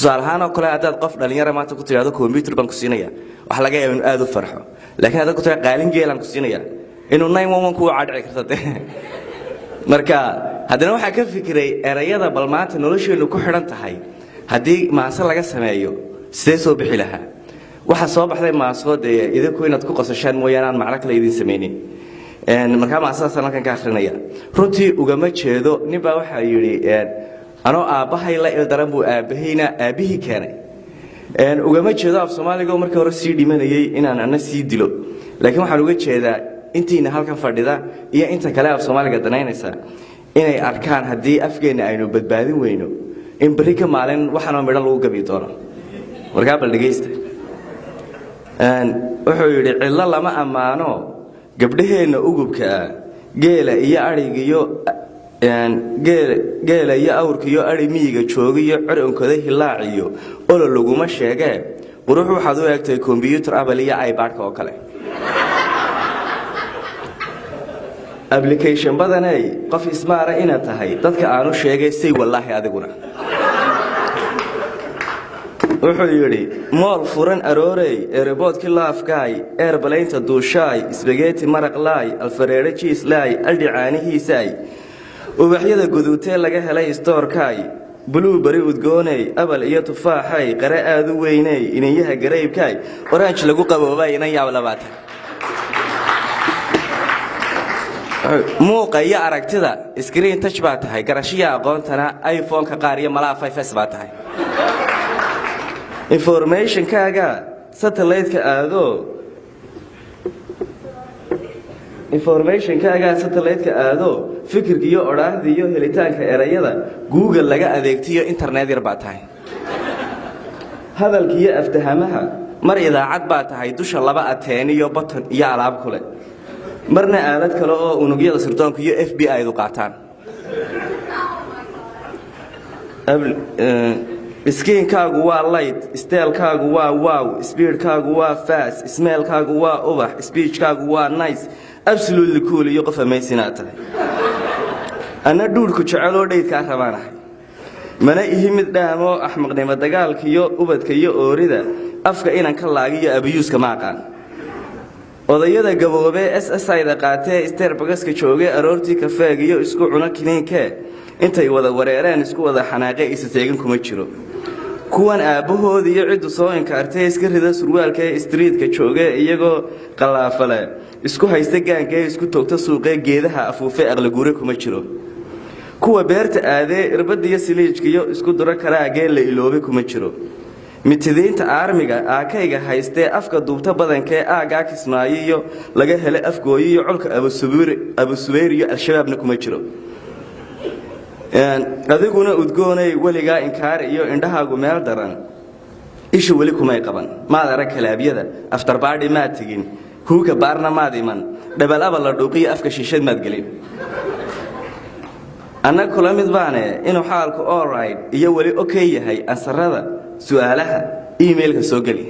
tusaalahaan oo kale hadaad qof dhalinyaro maanta ku tiraado computer baan ku siinaya wax laga yaabo in aad u farxo laakiin hadaad ku tiraado qaalin geelan ku siinaya inuu 911 ku cadci karto marka hadana waxa ka fikiray erayada bal maanta nolosheenu ku xiran tahay hadii maasa laga sameeyo sidee soo bixi lahaa waxa soo baxday maasood idinku inaad ku qosashaan mooyaan macna kale idin sameeynin marka maasaasana kan ka akhrinaya runtii ugama jeedo ninba waxa yiri anoo aabahay la ildaran buu aabahayna aabihii keenay ugama jeedo af Soomaaliga markii hore sii dhimanayay inaan ana sii dilo laakiin waxaan uga jeedaa intiina halkan fadhida iyo inta kale af Soomaaliga danaynaysa inay arkaan hadii afgeena aynu badbaadin weyno in bari ka maalin waxaan midho lagu gabi doono marka bal dhageysta wuxuu yiri cilla lama amaano gabdhaheena ugubka geela iyo arigiyo geela iyo awrkiyo ari miyiga joogiyo ciroonkada hilaaciyo oo laguma sheegay quruux waxaad u eegtay computer abaliya iPad oo kale application badanay qof ismaara ina tahay dadka aanu sheegay say wallahi adiguna wuxuu yiri mool furan aroorey airport-ki laafkaay airplane-ta duushaay spaghetti maraq laay alfareere cheese laay aldicaanihiisay ubaxyada guduutee laga helay store-kaay blueberry udgoonay abal iyo tufaaxay qare aad u weynay inayaha gareebkaay orange lagu qaboobay inayaab labaatan muuqa iyo aragtida screen touch baa tahay garashiya aqoontana iPhone ka qaar iyo malaha 5S baa tahay information kaaga satellite ka aado fikirka iyo oraahda iyo helitaanka erayada Google laga adeegtiyo internet yar baa tahay hadalka iyo aftahamaha mar idaacad baa tahay dusha laba ateen iyo button iyo alaab kale marna aalad kale oo unugyada sirdoonka iyo FBI du qaataan Skin-kaagu waa light, style-kaagu waa wow, speed-kaagu waa fast, smell-kaagu waa ubax, speech-kaagu waa nice, absolutely cool iyo qof amazing aad tahay. Ana duurku jecel oo dheydka rabaanahay. Mana ihi mid dhaamo axmaqnimo dagaalka iyo ubadka iyo oorida, afka inaan ka laagiyo abuse-ka ma aqaan. Odayada gaboobe SSI-da qaatee Starbucks-ka joogay aroortii kafeega iyo isku cuna kiniinka intay wada wareereen isku wada xanaaqay isa teegin kuma jiro kuwan aabahood iyo cid soo inkaartay iska rida surwaalka street-ka joogay iyagoo qalaafale isku haysta gaanka isku toogta suuqa geedaha afuufay aqla guure kuma jiro kuwa beerta aadee irbad iyo siliijka iyo isku dura karaagee la iloobay kuma jiro mitidiinta armiga aakayga haystee afka duubta badankee aagaa kismaayo laga helay afgooyo iyo culka Abu Subayr iyo al-shabaabna kuma jiro adiguna udgoonay waliga inkaar iyo indhahaagu meel daran isha wali kuma qaban maad arag kalaabyada after party ma tigin huuka baarna maad iman dhabalaba la dhuuqiyo afka shishad maad galin ana kula mid baane inuu xaalku all right iyo wali okay yahay ansarada su'aalaha emailka soo gali